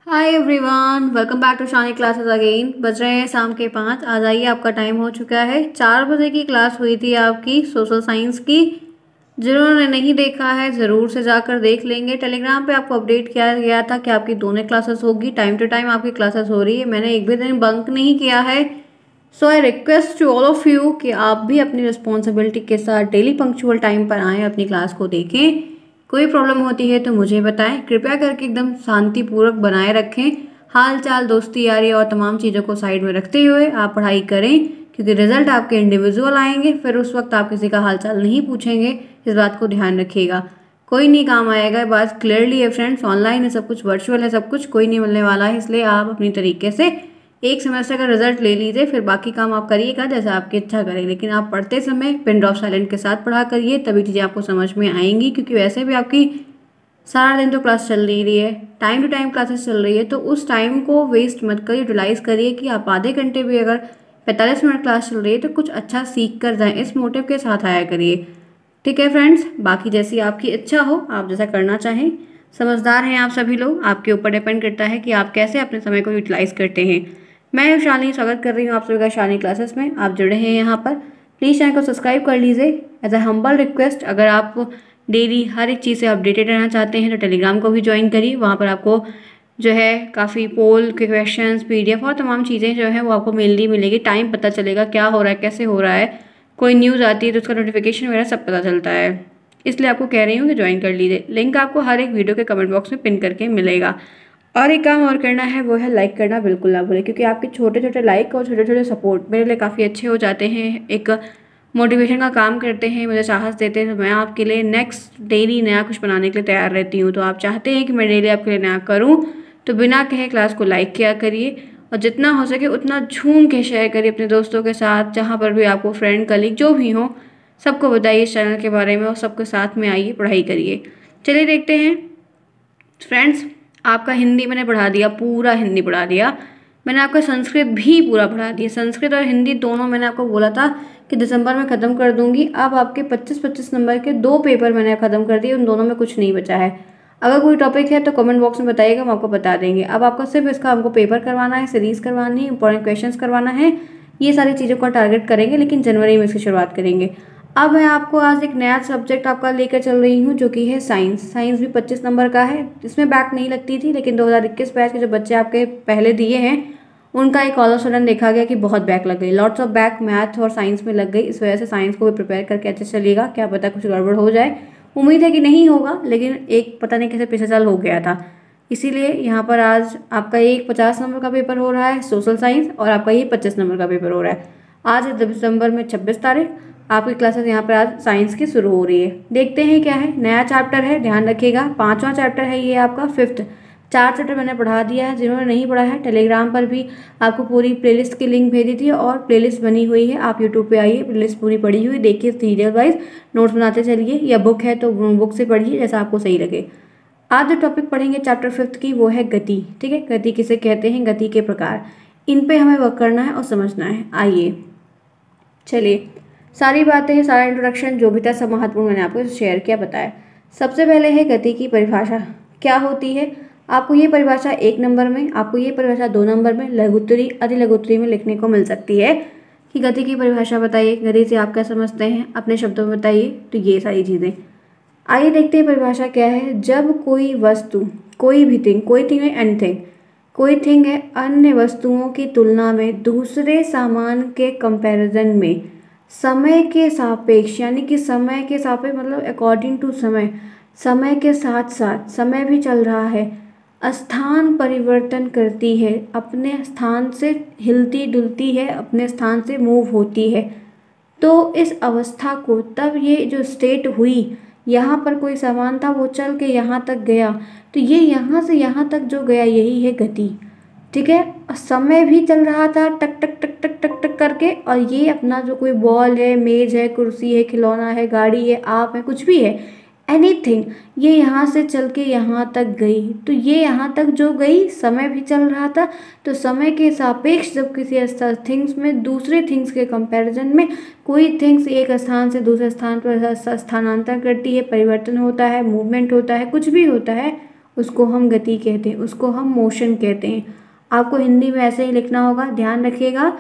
Hi everyone, welcome back to Shani classes again. बज रहे हैं शाम के 5। आ जाइए, आपका टाइम हो चुका है। 4 बजे की क्लास हुई थी आपकी सोशल साइंस की। जिन्होंने नहीं देखा है ज़रूर से जाकर देख लेंगे। टेलीग्राम पे आपको अपडेट किया गया था कि आपकी दोनों क्लासेस होगी, टाइम टू टाइम आपकी क्लासेस हो रही है। मैंने एक भी दिन बंक नहीं किया है। So I request to all of you कि आप भी अपनी रिस्पॉन्सिबिलिटी के साथ डेली पंक्चुअल टाइम पर आएँ, अपनी क्लास को देखें। कोई प्रॉब्लम होती है तो मुझे बताएं। कृपया करके एकदम शांतिपूर्वक बनाए रखें। हाल चाल, दोस्ती यारी और तमाम चीज़ों को साइड में रखते हुए आप पढ़ाई करें, क्योंकि रिजल्ट आपके इंडिविजुअल आएंगे। फिर उस वक्त आप किसी का हाल चाल नहीं पूछेंगे। इस बात को ध्यान रखिएगा। कोई नहीं काम आएगा, ये बात क्लियरली है फ्रेंड्स। ऑनलाइन है सब कुछ, वर्चुअल है सब कुछ, कोई नहीं मिलने वाला है। इसलिए आप अपनी तरीके से एक सेमेस्टर का रिजल्ट ले लीजिए, फिर बाकी काम आप करिएगा जैसा आपकी इच्छा करें। लेकिन आप पढ़ते समय पिन ड्रॉप साइलेंट के साथ पढ़ा करिए, तभी चीज़ें आपको समझ में आएंगी। क्योंकि वैसे भी आपकी सारा दिन तो क्लास चल रही है, टाइम टू टाइम क्लासेस चल रही है, तो उस टाइम को वेस्ट मत करिए। यूटिलाइज करिए कि आप आधे घंटे भी अगर 45 मिनट क्लास चल रही है तो कुछ अच्छा सीख कर जाएँ, इस मोटिव के साथ आया करिए। ठीक है फ्रेंड्स, बाकी जैसी आपकी इच्छा हो, आप जैसा करना चाहें। समझदार हैं आप सभी लोग, आपके ऊपर डिपेंड करता है कि आप कैसे अपने समय को यूटिलाइज करते हैं। मैं शालिनी स्वागत कर रही हूँ आप सभी का शालिनी क्लासेस में। आप जुड़े हैं यहाँ पर, प्लीज़ चैनल को सब्सक्राइब कर लीजिए। एज अ हम्बल रिक्वेस्ट, अगर आप डेली हर एक चीज़ से अपडेटेड रहना चाहते हैं तो टेलीग्राम को भी ज्वाइन करिए। वहाँ पर आपको जो है काफ़ी पोल के क्वेश्चंस, पीडीएफ और तमाम चीज़ें जो है वो आपको मेनली मिलेगी। टाइम पता चलेगा क्या हो रहा है, कैसे हो रहा है। कोई न्यूज़ आती है तो उसका नोटिफिकेशन वगैरह सब पता चलता है। इसलिए आपको कह रही हूँ कि ज्वाइन कर लीजिए। लिंक आपको हर एक वीडियो के कमेंट बॉक्स में पिन करके मिलेगा। और एक काम और करना है, वो है लाइक करना बिल्कुल ना भूलें, क्योंकि आपके छोटे छोटे लाइक और छोटे छोटे सपोर्ट मेरे लिए काफ़ी अच्छे हो जाते हैं, एक मोटिवेशन का काम करते हैं, मुझे साहस देते हैं। तो मैं आपके लिए नेक्स्ट डेली नया कुछ बनाने के लिए तैयार रहती हूँ। तो आप चाहते हैं कि मैं डेली आपके लिए नया करूँ तो बिना कहे क्लास को लाइक किया करिए, और जितना हो सके उतना झूम के शेयर करिए अपने दोस्तों के साथ, जहाँ पर भी आपको फ्रेंड कलीग जो भी हो सबको बताइए इस चैनल के बारे में, और सबके साथ में आइए, पढ़ाई करिए। चलिए देखते हैं फ्रेंड्स, आपका हिंदी मैंने पढ़ा दिया, पूरा हिंदी पढ़ा दिया। मैंने आपका संस्कृत भी पूरा पढ़ा दिया। संस्कृत और हिंदी दोनों मैंने आपको बोला था कि दिसंबर में ख़त्म कर दूंगी। अब आपके 25-25 नंबर के 2 पेपर मैंने ख़त्म कर दिए, उन दोनों में कुछ नहीं बचा है। अगर कोई टॉपिक है तो कमेंट बॉक्स में बताइएगा, हम आपको बता देंगे। अब आपका सिर्फ इसका हमको पेपर करवाना है, सीरीज़ करवानी है, इंपॉर्टेंट क्वेश्चन करवाना है। ये सारी चीज़ों का टारगेट करेंगे, लेकिन जनवरी में इसकी शुरुआत करेंगे। अब मैं आपको आज एक नया सब्जेक्ट आपका लेकर चल रही हूँ, जो कि है साइंस। साइंस भी 25 नंबर का है। इसमें बैक नहीं लगती थी, लेकिन 2021 बैच के जो बच्चे आपके पहले दिए हैं उनका एक ऑल ऑफ सडन देखा गया कि बहुत बैक लग गई। लॉट्स ऑफ बैक मैथ और साइंस में लग गई। इस वजह से साइंस को भी प्रिपेयर करके अच्छे चलिएगा, क्या पता कुछ गड़बड़ हो जाए। उम्मीद है कि नहीं होगा, लेकिन एक पता नहीं कैसे पिछले साल हो गया था। इसीलिए यहाँ पर आज आपका एक 50 नंबर का पेपर हो रहा है सोशल साइंस, और आपका ये 25 नंबर का पेपर हो रहा है। आज दिसंबर में 26 तारीख आपकी क्लासेस यहाँ पर आज साइंस की शुरू हो रही है। देखते हैं क्या है। नया चैप्टर है, ध्यान रखिएगा। 5वां चैप्टर है ये आपका, 5th। 4 चैप्टर मैंने पढ़ा दिया है। जिन्होंने नहीं पढ़ा है, टेलीग्राम पर भी आपको पूरी प्लेलिस्ट की लिंक भेजी थी, और प्लेलिस्ट बनी हुई है। आप यूट्यूब पे आइए, प्लेलिस्ट पूरी पढ़ी हुई देखिए, सीरियल वाइज नोट्स बनाते चलिए, या बुक है तो बुक से पढ़िए, जैसा आपको सही लगे। आज जो टॉपिक पढ़ेंगे चैप्टर 5th की, वो है गति। ठीक है, गति किसे कहते हैं, गति के प्रकार, इन पे हमें वर्क करना है और समझना है। आइए चलिए, सारी बातें, सारा इंट्रोडक्शन जो भी था सब महत्वपूर्ण मैंने आपको शेयर किया, बताया। सबसे पहले है गति की परिभाषा क्या होती है। आपको ये परिभाषा 1 नंबर में, आपको ये परिभाषा 2 नंबर में, लघुत्तरी अति लघुत्तरी में लिखने को मिल सकती है कि गति की परिभाषा बताइए, गति से आप क्या समझते हैं, अपने शब्दों में बताइए। तो ये सारी चीज़ें आइए देखते हैं परिभाषा क्या है। जब कोई वस्तु, कोई भी थिंग, कोई थिंग है एनीथिंग, कोई थिंग है अन्य वस्तुओं की तुलना में दूसरे सामान के कंपैरिजन में समय के सापेक्ष, यानी कि समय के सापेक्ष मतलब अकॉर्डिंग टू समय, समय के साथ साथ, समय भी चल रहा है, स्थान परिवर्तन करती है, अपने स्थान से हिलती डुलती है, अपने स्थान से मूव होती है। तो इस अवस्था को, तब ये जो स्टेट हुई, यहाँ पर कोई सामान था वो चल के यहाँ तक गया, तो ये यहाँ से यहाँ तक जो गया यही है गति। ठीक है, समय भी चल रहा था टक टक टक टक टक टक करके, और ये अपना जो कोई बॉल है, मेज है, कुर्सी है, खिलौना है, गाड़ी है, आप है, कुछ भी है, एनीथिंग, ये यहाँ से चल के यहाँ तक गई। तो ये यहाँ तक जो गई, समय भी चल रहा था। तो समय के सापेक्ष जब किसी थिंग्स में दूसरे थिंग्स के कंपैरिजन में कोई थिंग्स एक स्थान से दूसरे स्थान पर स्थानांतरण करती है, परिवर्तन होता है, मूवमेंट होता है, कुछ भी होता है, उसको हम गति कहते हैं, उसको हम मोशन कहते हैं। आपको हिंदी में ऐसे ही लिखना होगा, ध्यान रखिएगा।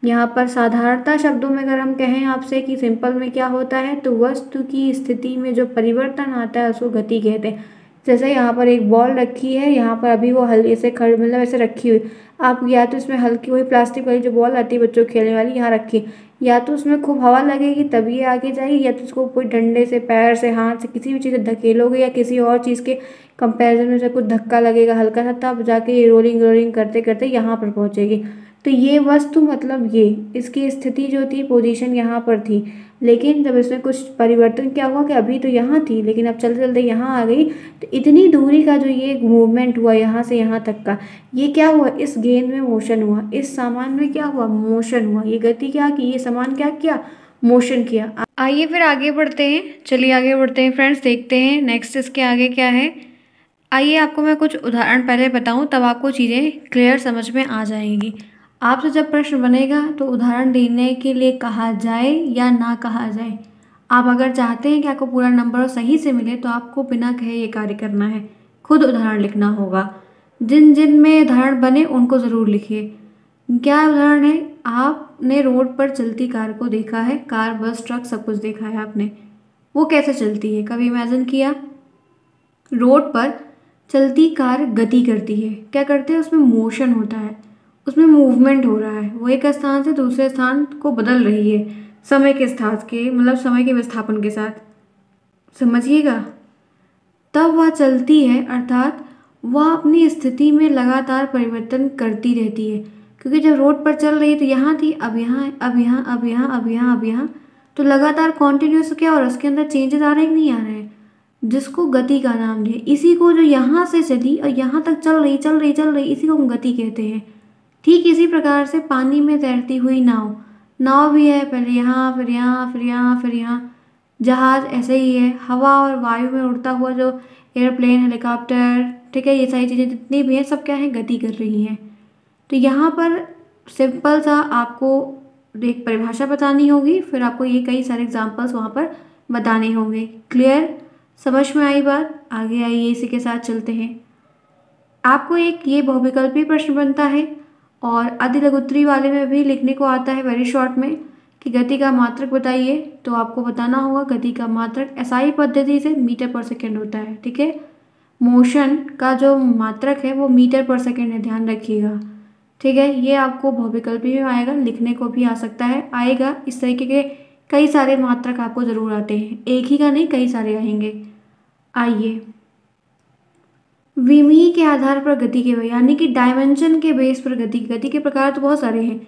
यहाँ पर साधारणता शब्दों में अगर हम कहें आपसे कि सिंपल में क्या होता है, तो वस्तु की स्थिति में जो परिवर्तन आता है उसको गति कहते हैं। जैसे यहाँ पर एक बॉल रखी है, यहाँ पर अभी वो हल्के से खड़ मतलब ऐसे रखी हुई, आप या तो इसमें हल्की वही प्लास्टिक वाली जो बॉल आती है बच्चों खेलने वाली यहाँ रखी, या तो उसमें खूब हवा लगेगी तभी ये आगे जाएगी, या तो उसको कोई डंडे से, पैर से, हाथ से, किसी भी चीज़ से धकेलोगे या किसी और चीज़ के कंपैरिजन में से कुछ धक्का लगेगा हल्का सा, तब जाके ये रोलिंग रोलिंग करते करते यहाँ पर पहुँचेगी। तो ये वस्तु मतलब ये इसकी स्थिति जो थी, पोजीशन यहाँ पर थी, लेकिन जब इसमें कुछ परिवर्तन क्या हुआ कि अभी तो यहाँ थी लेकिन अब चलते चलते यहाँ आ गई, तो इतनी दूरी का जो ये मूवमेंट हुआ यहाँ से यहाँ तक का, ये क्या हुआ, इस गेंद में मोशन हुआ, इस सामान में क्या हुआ, मोशन हुआ। ये गति क्या की, ये सामान क्या किया, मोशन किया। आइए फिर आगे बढ़ते हैं, चलिए आगे बढ़ते हैं फ्रेंड्स, देखते हैं नेक्स्ट इसके आगे क्या है। आइए आपको मैं कुछ उदाहरण पहले बताऊं, तब आपको चीज़ें क्लियर समझ में आ जाएंगी। आपसे जब प्रश्न बनेगा तो उदाहरण देने के लिए कहा जाए या ना कहा जाए, आप अगर चाहते हैं कि आपको पूरा नंबर सही से मिले तो आपको बिना कहे ये कार्य करना है, खुद उदाहरण लिखना होगा। जिन जिन में उदाहरण बने उनको ज़रूर लिखिए। क्या उदाहरण है, आपने रोड पर चलती कार को देखा है, कार, बस, ट्रक सब कुछ देखा है आपने, वो कैसे चलती है, कभी इमेजिन किया। रोड पर चलती कार गति करती है, क्या करते हैं, उसमें मोशन होता है, उसमें मूवमेंट हो रहा है, वो एक स्थान से दूसरे स्थान को बदल रही है समय के साथ के मतलब समय के विस्थापन के साथ, समझिएगा। तब वह चलती है, अर्थात वह अपनी स्थिति में लगातार परिवर्तन करती रहती है, क्योंकि जब रोड पर चल रही है तो यहाँ थी, अब यहाँ, अब यहाँ, अब यहाँ, अब यहाँ, अब यहाँ, तो लगातार कॉन्टिन्यूस क्या हो रहा है, उसके अंदर चेंजेस आ रहे हैं कि नहीं आ रहे हैं, जिसको गति का नाम दिया। इसी को जो यहाँ से चली और यहाँ तक चल रही चल रही चल रही, इसी को हम गति कहते हैं। ठीक इसी प्रकार से पानी में तैरती हुई नाव, नाव भी है, पहले यहाँ फिर यहाँ फिर यहाँ फिर यहाँ, जहाज ऐसे ही है, हवा और वायु में उड़ता हुआ जो एयरप्लेन, हेलीकॉप्टर, ठीक है, ये सारी चीज़ें जितनी भी हैं सब क्या है, गति कर रही हैं। तो यहाँ पर सिंपल सा आपको एक परिभाषा बतानी होगी, फिर आपको ये कई सारे एग्जाम्पल्स वहाँ पर बताने होंगे। क्लियर, समझ में आई बात। आगे आइए, इसी के साथ चलते हैं। आपको एक ये बहुविकल्पी प्रश्न बनता है और अधिलघुत्री वाले में भी लिखने को आता है वेरी शॉर्ट में कि गति का मात्रक बताइए, तो आपको बताना होगा गति का मात्रक एसआई पद्धति से मीटर पर सेकेंड होता है, ठीक है। मोशन का जो मात्रक है वो मीटर पर सेकेंड है, ध्यान रखिएगा, ठीक है। ये आपको बहुविकल्पी में आएगा, लिखने को भी आ सकता है, आएगा। इस तरीके के कई सारे मात्रक आपको ज़रूर आते हैं, एक ही का नहीं, कई सारे आएंगे। आइए, विमीय के आधार पर गति के, यानी कि डायमेंशन के बेस पर गति के प्रकार तो बहुत सारे हैं,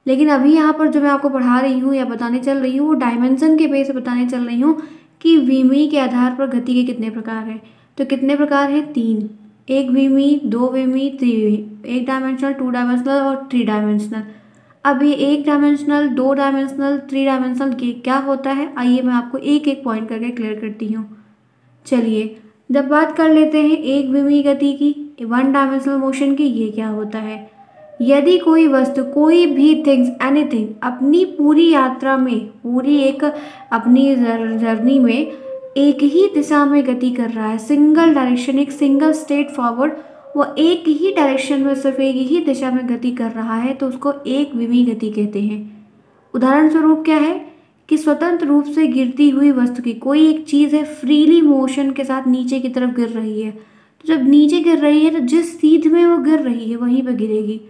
लेकिन अभी यहाँ पर जो मैं आपको पढ़ा रही हूँ या बताने चल रही हूँ वो डायमेंशन के बेस पर बताने चल रही हूँ कि विमीय के आधार पर गति के कितने प्रकार हैं। तो कितने प्रकार हैं, 3, एक विमीय, 2 विमीय, 3 विमीय, 1 डायमेंशनल, 2 डायमेंशनल और 3 डायमेंशनल। अब ये 1 डायमेंशनल, 2 डायमेंशनल, 3 डायमेंशनल क्या होता है, आइए मैं आपको एक एक पॉइंट करके क्लियर करती हूँ। चलिए, जब बात कर लेते हैं एक विमीय गति की, 1 डायमेंशनल मोशन की, ये क्या होता है, यदि कोई वस्तु, कोई भी थिंग्स, एनीथिंग अपनी पूरी यात्रा में, पूरी एक अपनी जर्नी में एक ही दिशा में गति कर रहा है, सिंगल डायरेक्शन, एक सिंगल स्ट्रेट फॉरवर्ड, वो एक ही डायरेक्शन में सिर्फ एक ही दिशा में गति कर रहा है, तो उसको एक विमीय गति कहते हैं। उदाहरण स्वरूप क्या है कि स्वतंत्र रूप से गिरती हुई वस्तु की, कोई एक चीज़ है फ्रीली मोशन के साथ नीचे की तरफ गिर रही है, तो जब नीचे गिर रही है तो जिस सीध में वो गिर रही है वहीं पर गिरेगी।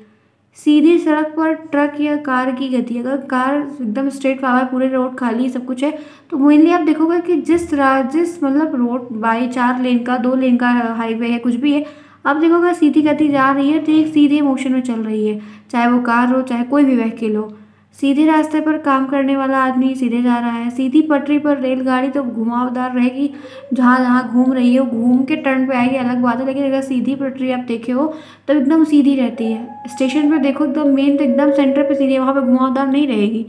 सीधी सड़क पर ट्रक या कार की गति, अगर कार एकदम स्ट्रेट फॉरवर्ड, पूरे रोड खाली सब कुछ है, तो मेनली आप देखोगे कि जिस मतलब रोड बाई 4 लेन का, 2 लेन का हाईवे है, कुछ भी है, आप देखोगे सीधी गति जा रही है तो एक सीधे मोशन में चल रही है, चाहे वो कार हो चाहे कोई भी व्हीकल हो। सीधे रास्ते पर काम करने वाला आदमी सीधे जा रहा है, सीधी पटरी पर रेलगाड़ी तो घुमावदार रहेगी, जहाँ जहाँ घूम रही है वो घूम के टर्न पे आएगी, अलग बात है, लेकिन अगर सीधी पटरी आप देखे हो तो एकदम सीधी रहती है। स्टेशन पर देखो एकदम मेन तो एकदम सेंटर पे सीधी है, वहाँ पे घुमावदार नहीं रहेगी,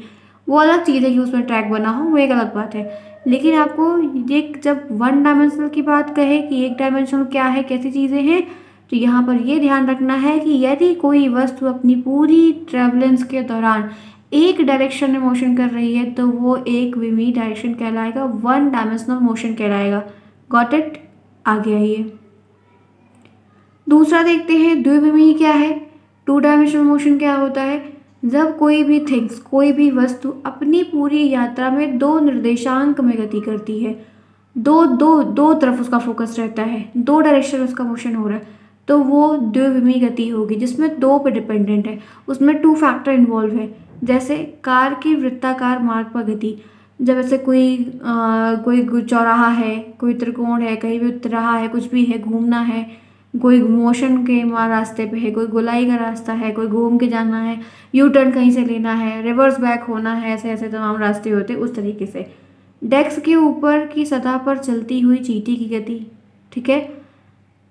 वो अलग चीज़ है कि उसमें ट्रैक बना हो, वो एक अलग बात है। लेकिन आपको ये जब 1 डायमेंशनल की बात कहे कि 1 डायमेंशनल क्या है, कैसी चीज़ें हैं, तो यहाँ पर ये ध्यान रखना है कि यदि कोई वस्तु अपनी पूरी ट्रेवलेंस के दौरान एक डायरेक्शन में मोशन कर रही है तो वो एक विमीय डायरेक्शन कहलाएगा, 1 डायमेंशनल मोशन कहलाएगा। गॉट इट, आगे आइए। दूसरा देखते हैं द्विविमीय क्या है। टू डायमेंशनल मोशन क्या होता है, जब कोई भी थिंग्स, कोई भी वस्तु अपनी पूरी यात्रा में दो निर्देशांक में गति करती है, दो दो दो तरफ उसका फोकस रहता है, दो डायरेक्शन में उसका मोशन हो रहा है, तो वो द्विविमीय गति होगी, जिसमें दो पे डिपेंडेंट है, उसमें टू फैक्टर इन्वॉल्व है। जैसे कार की वृत्ताकार मार्ग पर गति, जब ऐसे कोई चौराहा है, कोई त्रिकोण है, कहीं भी उतर रहा है, कुछ भी है, घूमना है, कोई मोशन के रास्ते पे है, कोई गोलाई का रास्ता है, कोई घूम के जाना है, यू टर्न कहीं से लेना है, रिवर्स बैक होना है, ऐसे ऐसे तमाम रास्ते होते हैं उस तरीके से। डेस्क के ऊपर की सतह पर चलती हुई चींटी की गति, ठीक है।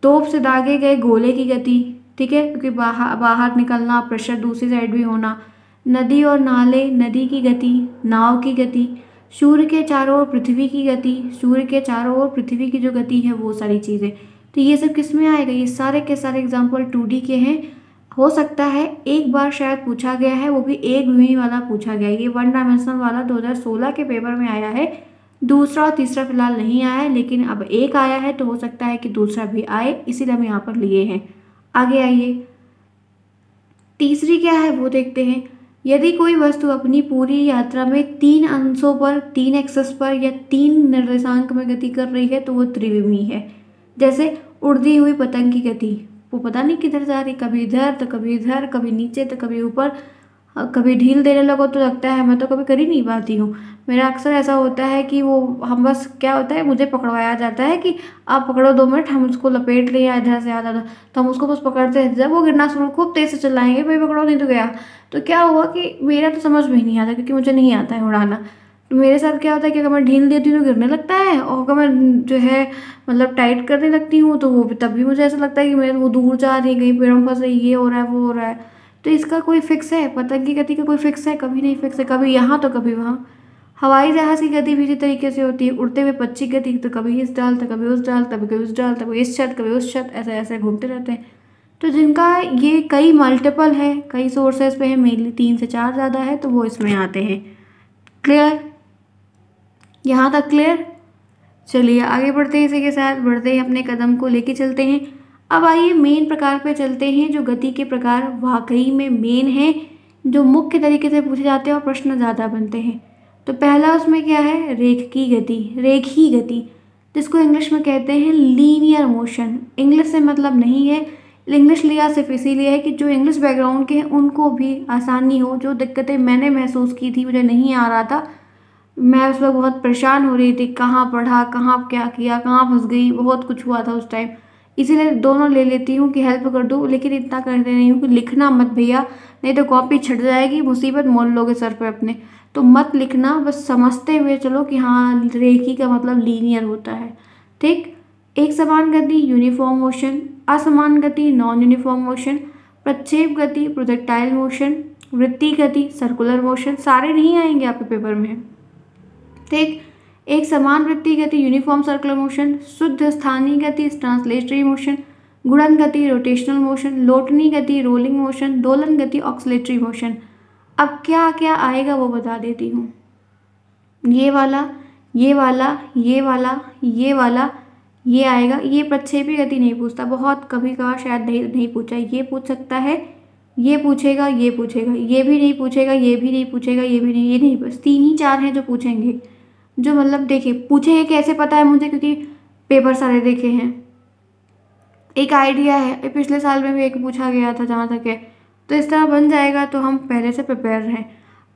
तोप से दागे गए गोले की गति, ठीक है, क्योंकि बाहर निकलना, प्रेशर दूसरी साइड भी होना। नदी और नाले, नदी की गति, नाव की गति, सूर्य के चारों ओर पृथ्वी की गति, सूर्य के चारों ओर पृथ्वी की जो गति है, वो सारी चीज़ें। तो ये सब किस में आएगा, ये सारे के सारे एग्जाम्पल 2D के हैं। हो सकता है एक बार शायद पूछा गया है, वो भी एक विमीय वाला पूछा गया है। ये 1 डायमेंशनल वाला 2016 के पेपर में आया है, दूसरा और तीसरा फिलहाल नहीं आया है, लेकिन अब एक आया है, तो हो सकता है कि दूसरा भी आए, इसीलिए हम यहाँ पर लिए हैं। आगे आइए, तीसरी क्या है वो देखते हैं। यदि कोई वस्तु अपनी पूरी यात्रा में 3 अंशों पर, 3 एक्सेस पर या 3 निर्देशांक में गति कर रही है, तो वो त्रिविमीय है। जैसे उड़ती हुई पतंग की गति, वो पता नहीं किधर जा रही, कभी इधर तो कभी इधर, कभी नीचे तो कभी ऊपर, कभी ढील देने लगो तो लगता है मैं तो कभी कर ही नहीं पाती हूँ। मेरा अक्सर ऐसा होता है कि वो हम बस क्या होता है, मुझे पकड़वाया जाता है कि आप पकड़ो 2 मिनट, हम उसको लपेट लें या इधर से आ जाता, तो हम उसको बस पकड़ते हैं। जब वो गिरना शुरू, खूब तेज से चिल्लाएंगे भाई पकड़ो नहीं तो गया। तो क्या हुआ कि मेरा तो समझ में ही नहीं आता, क्योंकि मुझे नहीं आता है उड़ाना। तो मेरे साथ क्या होता है कि अगर मैं ढील देती हूँ तो गिरने लगता है, और अगर मैं जो है मतलब टाइट करने लगती हूँ तो वो भी, तब भी मुझे ऐसा लगता है कि मैं वो दूर जा रही है, कहीं पेड़ों में फंस रही, ये हो रहा है, वो हो रहा है। तो इसका कोई फिक्स है, पतंग की गति का कोई फिक्स है, कभी नहीं फिक्स है, कभी यहाँ तो कभी वहाँ। हवाई जहाज़ की गति भी इसी तरीके से होती है, उड़ते हुए पक्षी की गति, तो कभी इस डाल तो कभी उस डाल, कभी उस डाल, कभी इस छत कभी उस छत, ऐसे ऐसे घूमते रहते हैं। तो जिनका ये कई मल्टीपल है, कई सोर्सेज पे है, मेनली 3 से 4 ज़्यादा है, तो वो इसमें आते हैं। क्लियर, यहाँ तक क्लियर। चलिए आगे बढ़ते हैं, इसी के साथ बढ़ते हैं, अपने कदम को लेके चलते हैं। अब आइए मेन प्रकार पे चलते हैं, जो गति के प्रकार वाकई में मेन है, जो मुख्य तरीके से पूछे जाते हैं और प्रश्न ज़्यादा बनते हैं। तो पहला उसमें क्या है, रेखीय गति, रेखीय गति, जिसको इंग्लिश में कहते हैं लीनियर मोशन। इंग्लिश से मतलब नहीं है, इंग्लिश लिया सिर्फ इसीलिए है कि जो इंग्लिश बैकग्राउंड के हैं उनको भी आसानी हो। जो दिक्कतें मैंने महसूस की थी, मुझे नहीं आ रहा था, मैं उस वक्त बहुत परेशान हो रही थी, कहाँ पढ़ा, कहाँ क्या किया, कहाँ फंस गई, बहुत कुछ हुआ था उस टाइम। इसीलिए दोनों ले लेती हूँ कि हेल्प कर दूँ, लेकिन इतना करते नहीं हूँ कि लिखना मत भैया, नहीं तो कॉपी छट जाएगी, मुसीबत मोल लोगे सर पे अपने। तो मत लिखना, बस समझते हुए चलो कि हाँ रेखी का मतलब लीनियर होता है। ठीक, एक समान गति यूनिफॉर्म मोशन, असमान गति नॉन यूनिफॉर्म मोशन, प्रक्षेप गति प्रोजेक्टाइल मोशन, वृत्तीय गति सर्कुलर मोशन, सारे नहीं आएंगे आपके पेपर में। ठीक, एक समान वृत्तीय गति यूनिफॉर्म सर्कुलर मोशन, शुद्ध स्थानीय गति ट्रांसलेटरी मोशन, गुणन गति रोटेशनल मोशन, लोटनी गति रोलिंग मोशन, दोलन गति ऑक्सिलेटरी मोशन। अब क्या क्या आएगा वो बता देती हूँ। ये वाला, ये वाला, ये वाला, ये वाला, ये आएगा। ये प्रक्षेपी गति नहीं पूछता, बहुत कभी कभार शायद नहीं पूछा, ये पूछ सकता है, ये पूछेगा, ये पूछेगा, ये भी नहीं पूछेगा, ये भी नहीं पूछेगा, ये भी नहीं, ये नहीं, बस 3 ही 4 हैं जो पूछेंगे। जो मतलब देखिए पूछेंगे कैसे पता है मुझे, क्योंकि पेपर सारे देखे हैं, एक आइडिया है, पिछले साल में भी एक पूछा गया था जहाँ तक है, तो इस तरह बन जाएगा, तो हम पहले से प्रिपेयर रहें।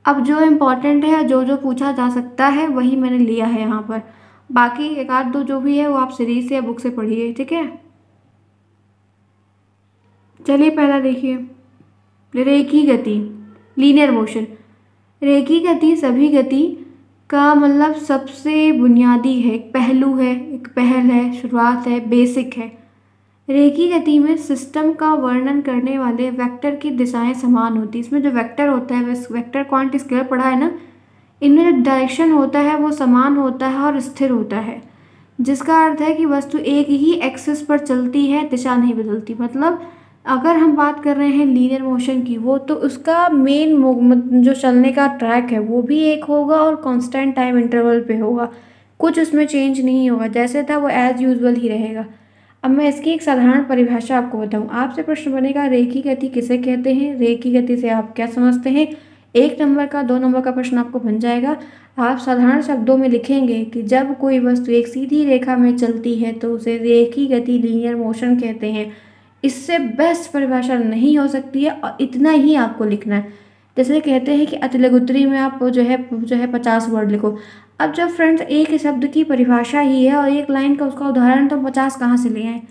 अब जो इम्पोर्टेंट है, जो जो पूछा जा सकता है वही मैंने लिया है यहाँ पर, बाकी 1 आध 2 जो भी है वो आप सीरीज से या बुक से पढ़िए। ठीक है, चलिए पहला देखिए, रेखीय गति लीनियर मोशन। रेखीय गति सभी गति का मतलब सबसे बुनियादी है, एक पहलू है, एक पहल है, शुरुआत है, बेसिक है। रेखीय गति में सिस्टम का वर्णन करने वाले वेक्टर की दिशाएं समान होती है। इसमें जो वेक्टर होता है, वेक्टर क्वांटिटी स्केलर पढ़ा है ना, इनमें जो डायरेक्शन होता है वो समान होता है और स्थिर होता है, जिसका अर्थ है कि वस्तु एक ही एक्सिस पर चलती है, दिशा नहीं बदलती। मतलब अगर हम बात कर रहे हैं लीनियर मोशन की, वो तो उसका मेन जो चलने का ट्रैक है वो भी एक होगा और कांस्टेंट टाइम इंटरवल पे होगा, कुछ उसमें चेंज नहीं होगा, जैसे था वो एज यूजुअल ही रहेगा। अब मैं इसकी एक साधारण परिभाषा आपको बताऊं। आपसे प्रश्न बनेगा रेखीय गति किसे कहते हैं, रेखीय गति से आप क्या समझते हैं। 1 नंबर का 2 नंबर का प्रश्न आपको बन जाएगा। आप साधारण शब्दों में लिखेंगे कि जब कोई वस्तु एक सीधी रेखा में चलती है तो उसे रेखीय गति लीनियर मोशन कहते हैं। इससे बेस्ट परिभाषा नहीं हो सकती है और इतना ही आपको लिखना है। जैसे कहते हैं कि अतिलघुत्तरी में आप जो है 50 वर्ड लिखो। अब जब फ्रेंड्स एक शब्द की परिभाषा ही है और एक लाइन का उसका उदाहरण, तो 50 कहाँ से ले आए,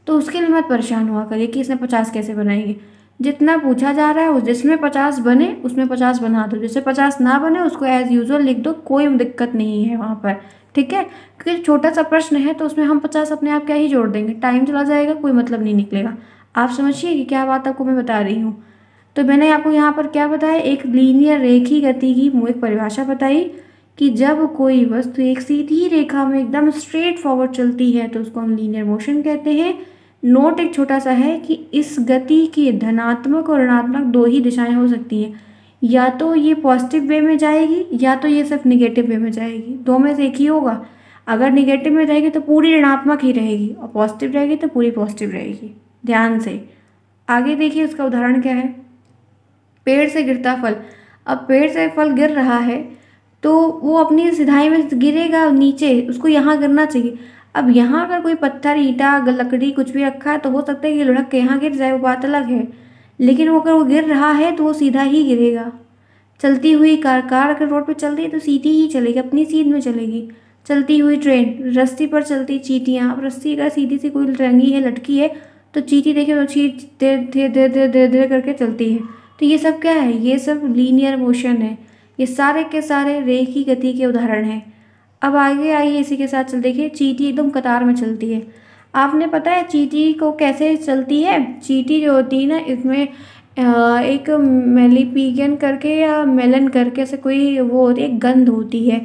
तो उसके लिए मत परेशान हुआ करिए कि इसमें 50 कैसे बनाएंगे। जितना पूछा जा रहा है जिसमें 50 बने उसमें 50 बना दो, जिससे 50 ना बने उसको एज यूजुअल लिख दो, कोई दिक्कत नहीं है वहाँ पर, ठीक है। क्योंकि छोटा सा प्रश्न है तो उसमें हम 50 अपने आप क्या ही जोड़ देंगे, टाइम चला जाएगा, कोई मतलब नहीं निकलेगा। आप समझिए कि क्या बात आपको मैं बता रही हूँ। तो मैंने आपको यहाँ पर क्या बताया, एक लीनियर रेखीय गति की एक परिभाषा बताई कि जब कोई वस्तु एक सीधी रेखा में एकदम स्ट्रेट फॉरवर्ड चलती है तो उसको हम लीनियर मोशन कहते हैं। नोट एक छोटा सा है कि इस गति की धनात्मक और ऋणात्मक 2 ही दिशाएं हो सकती हैं, या तो ये पॉजिटिव वे में जाएगी या तो ये सिर्फ निगेटिव वे में जाएगी, 2 में से एक ही होगा। अगर निगेटिव में रहेगी तो पूरी ऋणात्मक ही रहेगी और पॉजिटिव रहेगी तो पूरी पॉजिटिव रहेगी। ध्यान से आगे देखिए, उसका उदाहरण क्या है, पेड़ से गिरता फल। अब पेड़ से फल गिर रहा है तो वो अपनी सिधाई में गिरेगा नीचे, उसको यहाँ गिरना चाहिए। अब यहाँ अगर कोई पत्थर, ईंटा, लकड़ी कुछ भी रखा है तो हो सकता है कि लुढ़क के यहाँ गिर जाए, वो बात अलग है। लेकिन वो अगर वो गिर रहा है तो वो सीधा ही गिरेगा। चलती हुई कार अगर रोड पे चल रही है तो सीधी ही चलेगी, अपनी सीध में चलेगी। चलती हुई ट्रेन, रस्सी पर चलती चींटियाँ। अब रस्सी अगर सीधी सी कोई टंगी है, लटकी है, तो चींटी देखिए तो धीरे धीरे धीरे धीरे धीरे करके चलती है। तो ये सब क्या है, ये सब लीनियर मोशन है। ये सारे के सारे रेखीय गति के उदाहरण हैं। अब आगे आइए इसी के साथ चल देखिए, चींटी एकदम कतार में चलती है। आपने पता है चींटी को कैसे चलती है। चींटी जो होती है ना, इसमें एक मेलिपिगन करके या मेलन करके ऐसे कोई वो होती है, एक गंध होती है।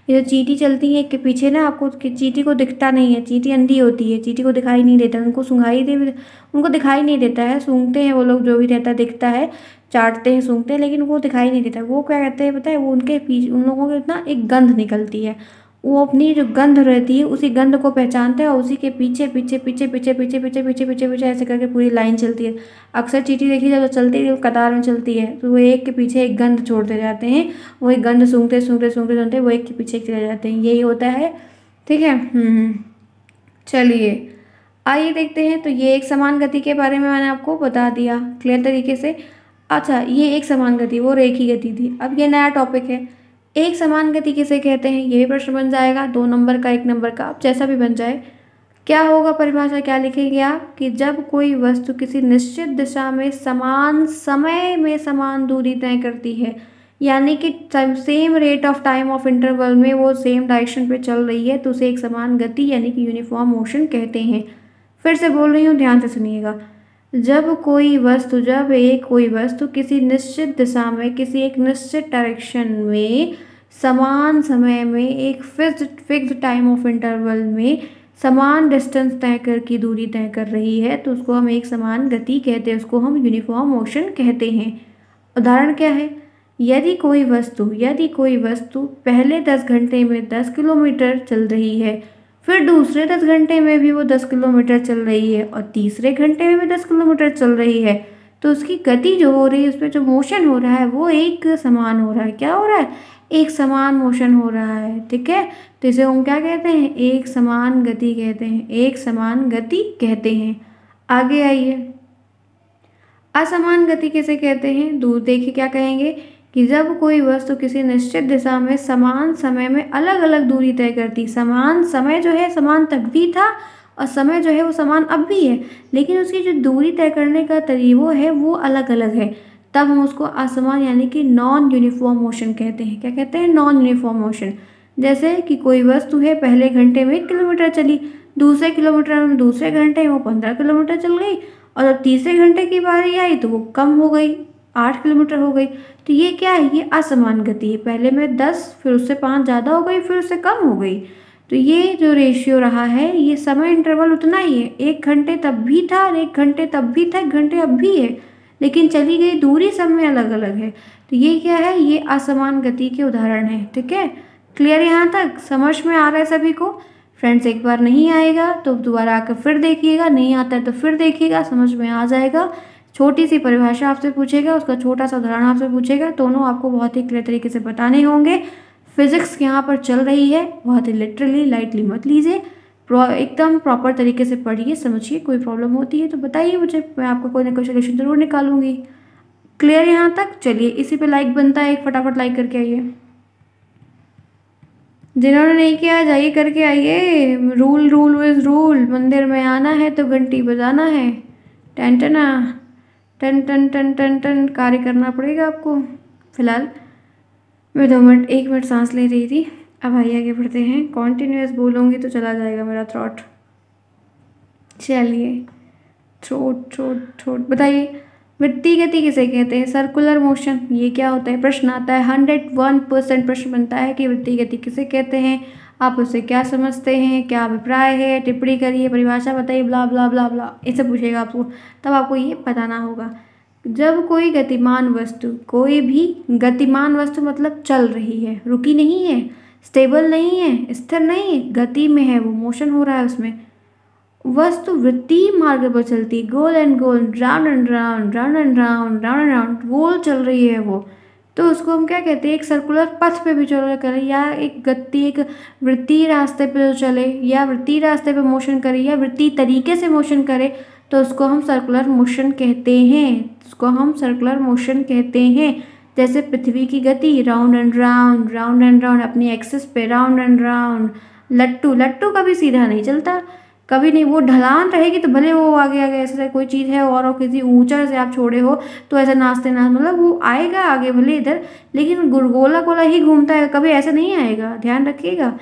ये जो चींटी चलती है एक के पीछे ना, आपको चींटी को दिखता नहीं है, चींटी अंधी होती है, चींटी को दिखाई नहीं देता, उनको दिखाई नहीं देता है। सूंघते हैं वो लोग, जो भी रहता दिखता है, चाटते हैं, सूंघते हैं, लेकिन वो दिखाई नहीं देता। वो क्या कहते हैं पता है, वो उनके पीछे उन लोगों के ना एक गंध निकलती है, वो अपनी जो गंध रहती है उसी गंध को पहचानते हैं और उसी के पीछे पीछे पीछे पीछे पीछे पीछे पीछे पीछे पीछे ऐसे करके पूरी लाइन चलती है। अक्सर चींटी देखी जब चलती है कतार में चलती है तो वो एक के पीछे एक गंध छोड़ते जाते हैं, वही गंध सूंघते सूंघते सूंघते सूंघते वो एक के पीछे चले जाते हैं, यही होता है, ठीक है। चलिए आइए देखते हैं। तो ये एक समान गति के बारे में मैंने आपको बता दिया क्लियर तरीके से। अच्छा, ये एक समान गति वो रेखीय गति थी। अब ये नया टॉपिक है, एक समान गति किसे कहते हैं, ये भी प्रश्न बन जाएगा, 2 नंबर का 1 नंबर का, अब जैसा भी बन जाए। क्या होगा परिभाषा, क्या लिखेंगे आप कि जब कोई वस्तु किसी निश्चित दिशा में समान समय में समान दूरी तय करती है, यानी कि same rate of time of interval में वो सेम डायरेक्शन पे चल रही है, तो उसे एक समान गति यानी कि यूनिफॉर्म मोशन कहते हैं। फिर से बोल रही हूँ, ध्यान से सुनिएगा। जब कोई वस्तु किसी निश्चित दिशा में किसी एक निश्चित डायरेक्शन में समान समय में एक फिक्स्ड टाइम ऑफ इंटरवल में समान डिस्टेंस की दूरी तय कर रही है, तो उसको हम एक समान गति कहते हैं, उसको हम यूनिफॉर्म मोशन कहते हैं। उदाहरण क्या है, यदि कोई वस्तु पहले 10 घंटे में 10 किलोमीटर चल रही है, फिर दूसरे 10 घंटे में भी वो 10 किलोमीटर चल रही है और तीसरे घंटे में भी 10 किलोमीटर चल रही है, तो उसकी गति जो हो रही है, उस पर जो मोशन हो रहा है वो एक समान हो रहा है। क्या हो रहा है, एक समान मोशन हो रहा है, ठीक है। तो इसे हम क्या कहते हैं, एक समान गति कहते हैं, एक समान गति कहते हैं। आगे आइए, असमान गति किसे कहते हैं। दूर देखिए क्या कहेंगे कि जब कोई वस्तु किसी निश्चित दिशा में समान समय में अलग अलग दूरी तय करती, समान समय जो है समान तब भी था और समय जो है वो समान अब भी है, लेकिन उसकी जो दूरी तय करने का तरीका है वो अलग अलग है, तब हम उसको असमान यानी कि नॉन यूनिफॉर्म मोशन कहते हैं। क्या कहते हैं, नॉन यूनिफॉर्म मोशन। जैसे कि कोई वस्तु है पहले घंटे में 1 किलोमीटर चली, दूसरे घंटे में वो 15 किलोमीटर चल गई और जब तीसरे घंटे की बारी आई तो वो कम हो गई, 8 किलोमीटर हो गई। तो ये क्या है, ये असमान गति है। पहले में 10, फिर उससे 5 ज़्यादा हो गई, फिर उससे कम हो गई। तो ये जो रेशियो रहा है, ये समय इंटरवल उतना ही है, 1 घंटे तब भी था और 1 घंटे तब भी था, 1 घंटे अब भी है, लेकिन चली गई दूरी सब में अलग अलग है। तो ये क्या है, ये असमान गति के उदाहरण है, ठीक है। क्लियर यहाँ तक समझ में आ रहा है सभी को। फ्रेंड्स एक बार नहीं आएगा तो दोबारा आकर फिर देखिएगा, नहीं आता है तो फिर देखिएगा, समझ में आ जाएगा। छोटी सी परिभाषा आपसे पूछेगा, उसका छोटा सा उदाहरण आपसे पूछेगा, दोनों आपको बहुत ही क्लियर तरीके से बताने होंगे। फिजिक्स यहाँ पर चल रही है, बहुत ही लिटरली लाइटली मत लीजिए, एकदम प्रॉपर तरीके से पढ़िए, समझिए। कोई प्रॉब्लम होती है तो बताइए मुझे, मैं आपको कोई ना कोई सोल्यूशन जरूर निकालूंगी। क्लियर यहाँ तक? चलिए इसी पे लाइक बनता है, एक फटाफट लाइक करके आइए। जिन्होंने नहीं किया जाइए करके आइए। रूल रूल इज रूल, मंदिर में आना है तो घंटी बजाना है, टन टना टन टन टन टन टन कार्य करना पड़ेगा आपको। फिलहाल मैं 2 मिनट 1 मिनट सांस ले रही थी। अब आइए आगे बढ़ते हैं, कॉन्टिन्यूस बोलूँगी तो चला जाएगा मेरा थ्रोट। चलिए थ्रोट थ्रोट थ्रोट बताइए, वृत्तीय गति किसे कहते हैं? Circular motion. ये क्या होता है? प्रश्न आता है, 101% प्रश्न बनता है कि वृत्तीय गति किसे कहते हैं, आप उसे क्या समझते हैं, क्या अभिप्राय है, टिप्पणी करिए, परिभाषा बताइए, ब्ला ब्ला ब्ला ब्ला, इसे पूछेगा आपको, तब आपको ये बताना होगा। जब कोई गतिमान वस्तु, कोई भी गतिमान वस्तु मतलब चल रही है, रुकी नहीं है, स्टेबल नहीं है, स्थिर नहीं है, गति में है, वो मोशन हो रहा है उसमें, वस्तु वृत्तीय मार्ग पर चलती, गोल एंड गोल, round and round, round and round, round and round, गोल चल रही है वो, तो उसको हम क्या कहते हैं? एक सर्कुलर पथ पे भी चल करे, या एक गति, एक वृत्तीय रास्ते पे चले, या वृत्तीय रास्ते पे मोशन करे, या वृत्तीय तरीके से मोशन करे, तो उसको हम सर्कुलर मोशन कहते हैं, उसको हम सर्कुलर मोशन कहते हैं। जैसे पृथ्वी की गति, round and round, round and round, अपनी एक्सिस पे राउंड एंड राउंड। लट्टू, लट्टू कभी सीधा नहीं चलता, कभी नहीं, वो ढलान रहेगी तो भले वो आगे आगे ऐसे कोई चीज़ है और किसी ऊंचा से आप छोड़े हो तो ऐसे नाचते नाच, मतलब वो आएगा आगे भले इधर, लेकिन गोला गोला ही घूमता है, कभी ऐसे नहीं आएगा, ध्यान रखिएगा।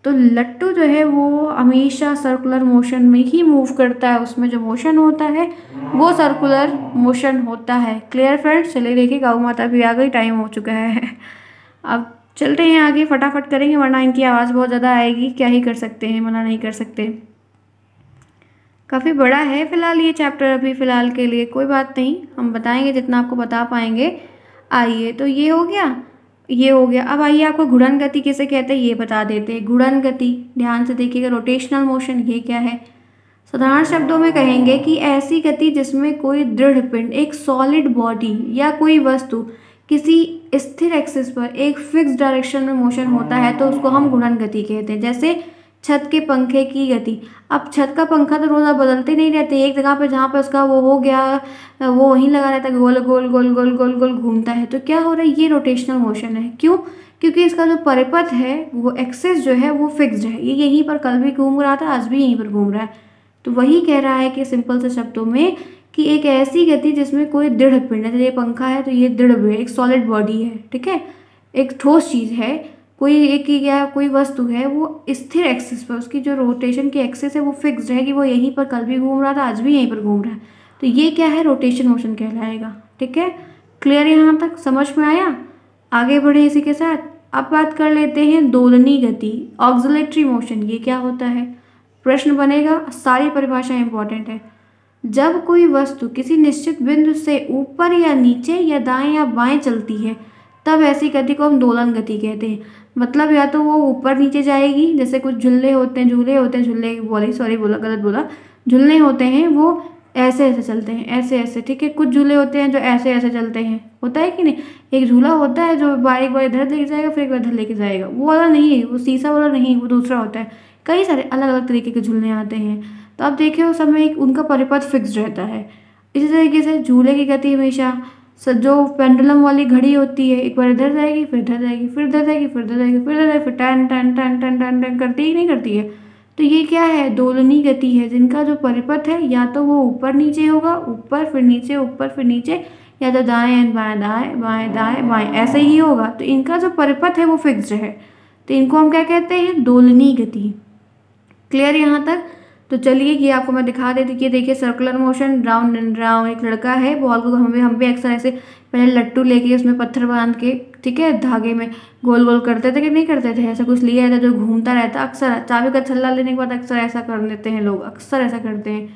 तो लट्टू जो है वो हमेशा सर्कुलर मोशन में ही मूव करता है, उसमें जो मोशन होता है वो सर्कुलर मोशन होता है। Clear friends? चलिए देखिए, गौ माता भी आ गई, टाइम हो चुका है। अब चलते हैं आगे, फटाफट करेंगे वरना इनकी आवाज़ बहुत ज़्यादा आएगी, क्या ही कर सकते हैं, मना नहीं कर सकते। काफ़ी बड़ा है फिलहाल ये चैप्टर अभी फ़िलहाल के लिए, कोई बात नहीं, हम बताएंगे जितना आपको बता पाएंगे। आइए, तो ये हो गया, ये हो गया। अब आइए आपको घूर्णन गति किसे कहते हैं ये बता देते हैं। घूर्णन गति, ध्यान से देखिएगा, रोटेशनल मोशन, ये क्या है? साधारण शब्दों में कहेंगे कि ऐसी गति जिसमें कोई दृढ़ पिंड, एक सॉलिड बॉडी या कोई वस्तु किसी स्थिर एक्सिस पर एक फिक्स डायरेक्शन में मोशन होता है तो उसको हम घूर्णन गति कहते हैं। जैसे छत के पंखे की गति, अब छत का पंखा तो रोज़ा बदलते नहीं रहते, एक जगह पे जहाँ पे उसका वो हो गया वो वहीं लगा रहता है, गोल गोल गोल गोल गोल गोल घूमता है, तो क्या हो रहा है? ये रोटेशनल मोशन है। क्यों? क्योंकि इसका जो परिपथ है, वो एक्सिस जो है वो फिक्स्ड है, ये यहीं पर कल भी घूम रहा था, आज भी यहीं पर घूम रहा है। तो वही कह रहा है कि सिंपल से शब्दों में कि एक ऐसी गति जिसमें कोई दृढ़ पिंड है, ये पंखा है तो ये दृढ़ है, एक सॉलिड बॉडी है, ठीक है, एक ठोस चीज़ है, कोई एक या कोई वस्तु है, वो स्थिर एक्सिस पर, उसकी जो रोटेशन की एक्सिस है वो फिक्स्ड है, कि वो यहीं पर कल भी घूम रहा था, आज भी यहीं पर घूम रहा है, तो ये क्या है? रोटेशन मोशन कहलाएगा। ठीक है, क्लियर यहाँ तक समझ में आया? आगे बढ़े इसी के साथ। अब बात कर लेते हैं दोलनी गति, ऑक्सिलेटरी मोशन, ये क्या होता है? प्रश्न बनेगा, सारी परिभाषा इंपॉर्टेंट है। जब कोई वस्तु किसी निश्चित बिंदु से ऊपर या नीचे या दाएं या बाएं चलती है तब ऐसी गति को हम दोलन गति कहते हैं। मतलब या तो वो ऊपर नीचे जाएगी, जैसे कुछ झूले होते हैं, गलत बोला, झूले होते हैं वो ऐसे ऐसे चलते हैं, ऐसे ऐसे, ठीक है। कुछ झूले होते हैं जो ऐसे ऐसे चलते हैं, होता है कि नहीं? एक झूला होता है जो बार इधर लेके जाएगा फिर एक बार इधर लेके जाएगा, वो वाला नहीं है, वो शीशा वाला नहीं, वो दूसरा होता है। कई सारे अलग अलग तरीके के झूलने आते हैं, तो आप देखिए उस समय उनका परिपथ फिक्स्ड रहता है। इसी तरीके से झूले की गति हमेशा जो पेंडुलम वाली घड़ी होती है, एक बार इधर जाएगी फिर इधर जाएगी, फिर इधर जाएगी, फिर इधर जाएगी, फिर इधर जाएगी, फिर टन टन टन टन टन टन करती ही नहीं करती है। तो ये क्या है? दोलनी गति है, जिनका जो परिपथ है या तो वो ऊपर नीचे होगा, ऊपर फिर नीचे, ऊपर फिर नीचे, या तो दाएं बाएं दाएं बाएं दाएं बाएं, ऐसे ही होगा। तो इनका जो परिपथ है वो फिक्स्ड है, तो इनको हम क्या कहते हैं? दोलनी गति। क्लियर यहाँ तक? तो चलिए ये आपको मैं दिखा देती कि देखिए circular motion, round and round. एक लड़का है, बॉल को हम भी अक्सर ऐसे पहले लट्टू लेके उसमें पत्थर बांध के, ठीक है, धागे में गोल गोल करते थे कि नहीं करते थे? ऐसा कुछ लिया था जो घूमता रहता, अक्सर चाबी का छल्ला लेने के बाद अक्सर ऐसा कर लेते हैं लोग, अक्सर ऐसा करते हैं।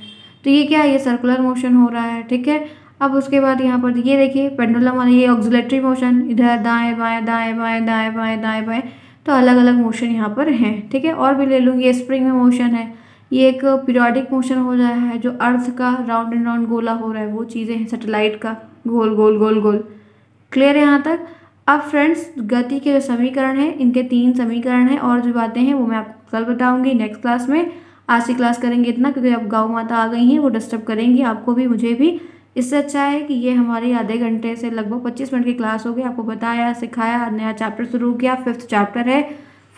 तो ये क्या है? ये सर्कुलर मोशन हो रहा है, ठीक है। अब उसके बाद यहाँ पर ये देखिए पेंडुलम वाली, ये ऑक्सिलेटरी मोशन, इधर दाएँ बाएँ दाएँ बाएँ दाएँ बाएँ दाएँ बाएँ। तो अलग अलग मोशन यहाँ पर हैं, ठीक है। और भी ले लूँगी, स्प्रिंग में मोशन है, ये एक पीरियोडिक मोशन हो रहा है, जो अर्थ का राउंड एंड राउंड गोला हो रहा है वो चीज़ें हैं, सैटेलाइट का गोल गोल गोल गोल। क्लियर है यहाँ तक। अब फ्रेंड्स गति के जो समीकरण हैं, इनके 3 समीकरण हैं, और जो बातें हैं वो मैं आपको कल बताऊंगी नेक्स्ट क्लास में। आज की क्लास करेंगे इतना, क्योंकि अब गौ माता आ गई हैं, वो डिस्टर्ब करेंगी आपको भी मुझे भी। इससे अच्छा है कि ये हमारी आधे घंटे से लगभग 25 मिनट की क्लास हो गई, आपको बताया सिखाया, नया चैप्टर शुरू किया, 5th चैप्टर है।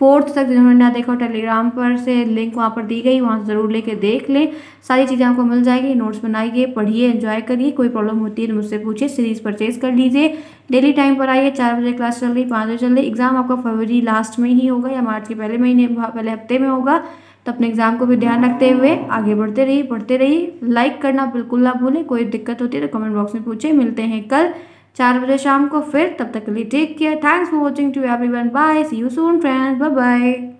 4th तक जिन्होंने ना देखा टेलीग्राम पर से लिंक वहाँ पर दी गई, वहाँ से ज़रूर लेके देख लें, सारी चीज़ें आपको मिल जाएगी। नोट्स बनाइए, पढ़िए, एंजॉय करिए, कोई प्रॉब्लम होती है तो मुझसे पूछिए, सीरीज़ परचेज कर लीजिए। डेली टाइम पर आइए, 4 बजे क्लास चल रही, 5 बजे चल रही। एग्जाम आपका फरवरी लास्ट में ही होगा या मार्च के पहले महीने पहले हफ्ते में होगा, तो अपने एग्जाम को भी ध्यान रखते हुए आगे बढ़ते रहिए, पढ़ते रहिए। लाइक करना बिल्कुल ना भूलें, कोई दिक्कत होती है तो कमेंट बॉक्स में पूछे। मिलते हैं कल 4 बजे शाम को फिर, तब तक के लिए take care, thanks for watching to everyone, bye, see you soon friends, bye bye.